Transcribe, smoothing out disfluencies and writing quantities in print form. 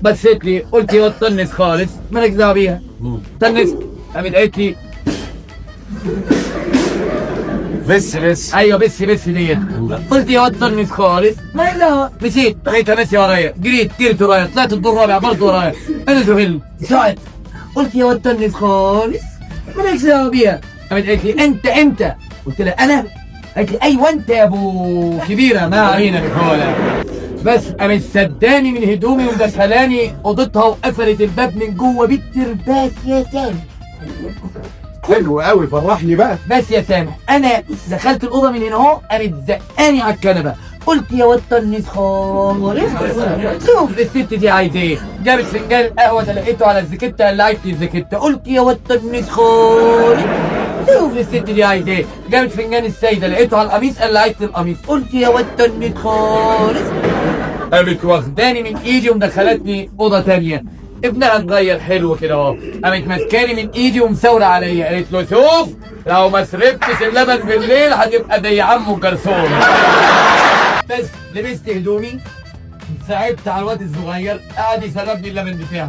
بصيت لي قلت يا طنس خالص مالك دعوه بيها. طنس قامت قالت لي بس ايوه بس ديت. قلت يا طنس خالص مالك دعوه. مشيت لقيتها ماشيه ورايا، جريت ورايا، طلعت الدور الرابع برضه ورايا. انا زهل ساعد قلت يا طنس خالص مالكش دعوه بيها. قامت قالت لي انت قلت لها انا؟ قالت لي ايوه انت يا ابو كبيره ما علينا بحوله. بس قامت سداني من هدومي ودخلاني اوضتها وقفلت الباب من جوه بالترباس يا سامح. حلو قوي، فرحني بقى. بس يا سامح انا دخلت الاوضه من هنا اهو، قامت زقاني على الكنبه. قلت يا وطني خالص شوف الست دي عايزه ايه. جابت فنجان القهوه ده لقيته على الزكته، قلعت لي الزكته. قلت يا وطني خالص شوف الست دي عايزه ايه. جابت فنجان السيده لقيته على القميص، قلعت لي القميص. قلت يا وطني خالص. قامت واخداني من ايدي ومدخلتني اوضه تانيه. ابنها اتغير حلو كده اهو. قامت ماسكاني من ايدي ومساوره عليا، قالت له شوف لو ما شربتش اللبن بالليل هتبقى زي عمو جرسون. بس لبست هدومي، صعبت على الواد الصغير، قعد يشربني اللبن بتاعه.